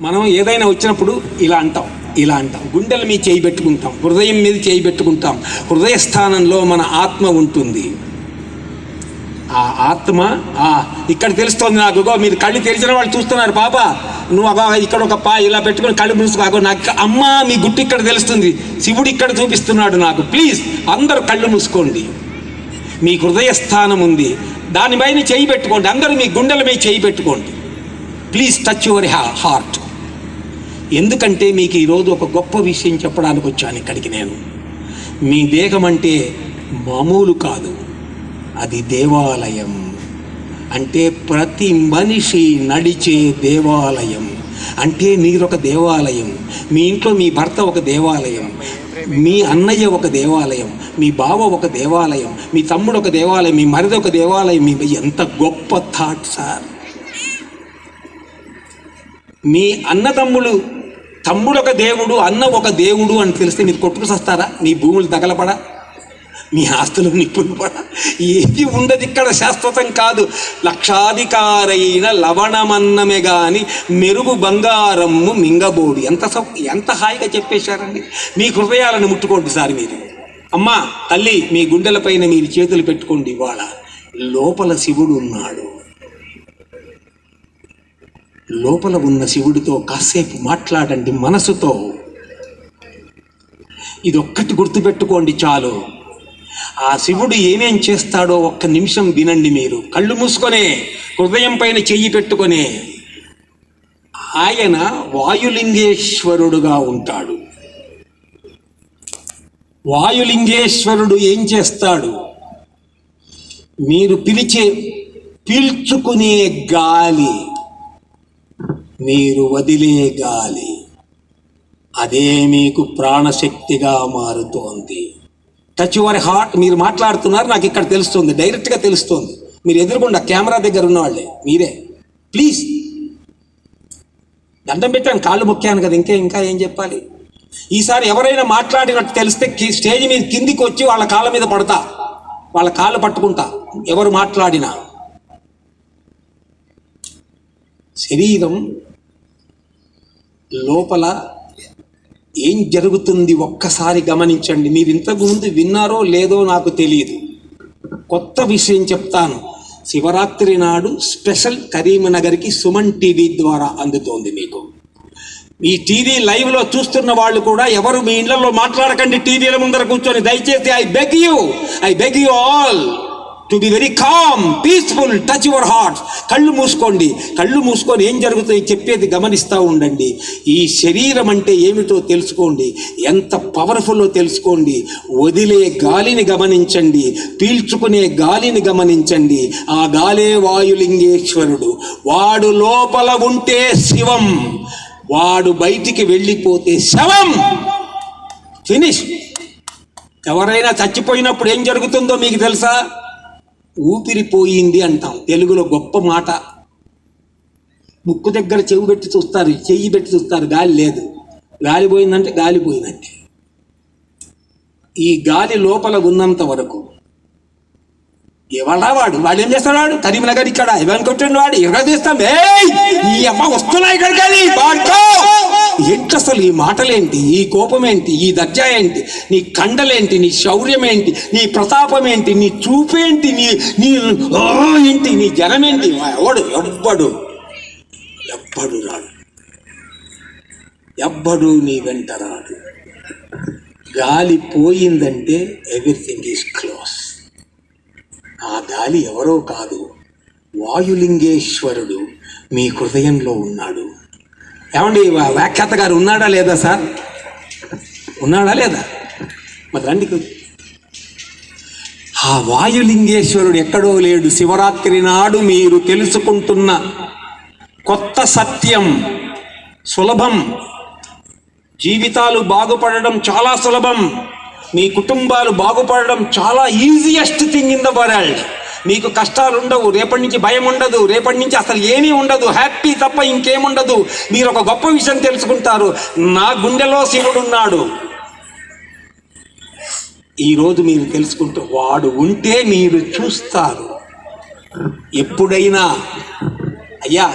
మనం ఏదైనా వచ్చినప్పుడు ఇలా అంటాం గుండెల మీద చేయి పెట్టుకుంటాం, హృదయం మీద చేయి పెట్టుకుంటాం. హృదయ స్థానంలో మన ఆత్మ ఉంటుంది. ఆ ఆత్మ ఇక్కడ తెలుస్తోంది నాకు. మీరు కళ్ళు తెరిచిన వాళ్ళు చూస్తున్నారు, పాప నువ్వు ఇక్కడ ఒక ఇలా పెట్టుకుని కళ్ళు మూసుకో, నాకు అమ్మ మీ గుట్టు ఇక్కడ తెలుస్తుంది, శివుడు ఇక్కడ చూపిస్తున్నాడు నాకు. ప్లీజ్ అందరూ కళ్ళు మూసుకోండి. మీ హృదయ స్థానం ఉంది, దానిపైన చేయి పెట్టుకోండి. అందరూ మీ గుండెల మీద చేయి పెట్టుకోండి. Please touch your heart. ఎందుకంటే మీకు ఈరోజు ఒక గొప్ప విషయం చెప్పడానికి వచ్చాను ఇక్కడికి నేను. మీ దేహం అంటే మామూలు కాదు, అది దేవాలయం. అంటే ప్రతి మనిషి నడిచే దేవాలయం. అంటే మీరొక దేవాలయం. మీ ఇంట్లో మీ భర్త ఒక దేవాలయం, మీ అన్నయ్య ఒక దేవాలయం, మీ బావ ఒక దేవాలయం, మీ తమ్ముడు ఒక దేవాలయం, మీ మరిది ఒక దేవాలయం. మీ ఎంత గొప్ప థాట్ సార్. మీ అన్నదమ్ములు, తమ్ముడు ఒక దేవుడు, అన్న ఒక దేవుడు అని తెలిస్తే మీరు కొట్టుకు వస్తారా? మీ భూములు తగలపడా, మీ ఆస్తులు నిప్పులు పడా, ఏది ఉండదు ఇక్కడ, శాశ్వతం కాదు. లక్షాధికారైన లవణమన్నమే గాని మెరుగు బంగారము మింగబోడి. ఎంత హాయిగా చెప్పేశారండి. మీ హృదయాలను ముట్టుకోండి సార్ మీరు. అమ్మా తల్లి, మీ గుండెలపైన మీరు చేతులు పెట్టుకోండి. ఇవాళ లోపల శివుడు ఉన్నాడు. లోపల ఉన్న శివుడితో కాసేపు మాట్లాడండి మనసుతో. ఇది ఒక్కటి గుర్తుపెట్టుకోండి చాలు. ఆ శివుడు ఏమేం చేస్తాడో ఒక్క నిమిషం వినండి మీరు. కళ్ళు మూసుకొనే, హృదయం పైన చెయ్యి పెట్టుకొనే. ఆయన వాయులింగేశ్వరుడుగా ఉంటాడు. వాయులింగేశ్వరుడు ఏం చేస్తాడు? మీరు పీల్చుకునే గాలి, మీరు వదిలే గాలి, అదే మీకు ప్రాణశక్తిగా మారుతోంది. Touch your heart. మీరు మాట్లాడుతున్నారు, నాకు ఇక్కడ తెలుస్తుంది, డైరెక్ట్గా తెలుస్తుంది. మీరు ఎదురుకుండా కెమెరా దగ్గర ఉన్నవాళ్ళే మీరే. ప్లీజ్ దండం పెట్టాను, కాళ్ళు మొక్కాను కదా, ఇంకా ఏం చెప్పాలి? ఈసారి ఎవరైనా మాట్లాడినట్టు తెలిస్తే స్టేజ్ మీద కిందికి వచ్చి వాళ్ళ కాళ్ళ మీద పడతా, వాళ్ళ కాళ్ళు పట్టుకుంటా. ఎవరు మాట్లాడినా శరీరం లోపల ఏం జరుగుతుంది ఒక్కసారి గమనించండి. మీరు ఇంతకుముందు విన్నారో లేదో నాకు తెలియదు, కొత్త విషయం చెప్తాను. శివరాత్రి నాడు స్పెషల్ కరీంనగర్కి సుమన్ టీవీ ద్వారా అందుతోంది మీకు. ఈ టీవీ లైవ్లో చూస్తున్న వాళ్ళు కూడా ఎవరు మీ ఇళ్లలో మాట్లాడకండి, టీవీల ముందర కూర్చొని దయచేసి. I beg you all to be very calm, peaceful, touch your heart. కళ్ళు మూసుకొని ఏం జరుగుతుందో చెప్పేది గమనిస్తూ ఉండండి. ఈ శరీరం అంటే ఏమిటో తెలుసుకోండి, ఎంత పవర్ఫుల్లో తెలుసుకోండి. వదిలే గాలిని గమనించండి, పీల్చుకునే గాలిని గమనించండి. ఆ గాలే వాయులింగేశ్వరుడు. వాడు లోపల ఉంటే శివం, వాడు బయటికి వెళ్ళిపోతే శవం. ఫినిష్. ఎవరైనా చచ్చిపోయినప్పుడు ఏం జరుగుతుందో మీకు తెలుసా? ఊపిరిపోయింది అంటాం తెలుగులో. గొప్ప మాట. ముక్కు దగ్గర చెయ్యి పెట్టి చూస్తారు, గాలి లేదు. గాలి పోయిందంటే గాలి పోయినట్టే. ఈ గాలి లోపల ఉన్నంత వరకు ఎవడా వాడు ఏం చేస్తాడు? కరీంనగర్ ఇక్కడ ఎవరిని కొట్టండి, వాడు ఎక్కడ తీస్తాం. ఈ అమ్మ వస్తున్నాయి ఇక్కడికి. ఏంటి అసలు ఈ మాటలేంటి, ఈ కోపం ఏంటి, ఈ దర్జా ఏంటి, నీ కండలేంటి, నీ శౌర్యం ఏంటి, నీ ప్రతాపం ఏంటి, నీ చూపేంటి, నీ ఏంటి, నీ జనమేంటి? ఎవ్వడు నీ వెంట రాడు. గాలి పోయిందంటే ఎవ్రీథింగ్ ఈజ్ క్లోజ్. ఆ గాలి ఎవరో కాదు, వాయులింగేశ్వరుడు మీ హృదయంలో ఉన్నాడు. ఏమండి, వ్యాఖ్యాత గారు ఉన్నాడా లేదా సార్? ఉన్నాడా లేదా? మరి రండి. ఆ వాయులింగేశ్వరుడు ఎక్కడో లేడు. శివరాత్రి నాడు మీరు తెలుసుకుంటున్న కొత్త సత్యం సులభం. జీవితాలు బాగుపడడం చాలా సులభం. మీ కుటుంబాలు బాగుపడడం చాలా easiest thing in the world. మీకు కష్టాలు ఉండవు, రేపటి నుంచి భయం ఉండదు, రేపటి నుంచి అసలు ఏమీ ఉండదు, హ్యాపీ తప్ప ఇంకేముండదు. మీరు ఒక గొప్ప విషయం తెలుసుకుంటారు, నా గుండెలో శివుడున్నాడు. ఈరోజు మీరు తెలుసుకుంటూ వాడు ఉంటే మీరు చూస్తారు. ఎప్పుడైనా అయ్యా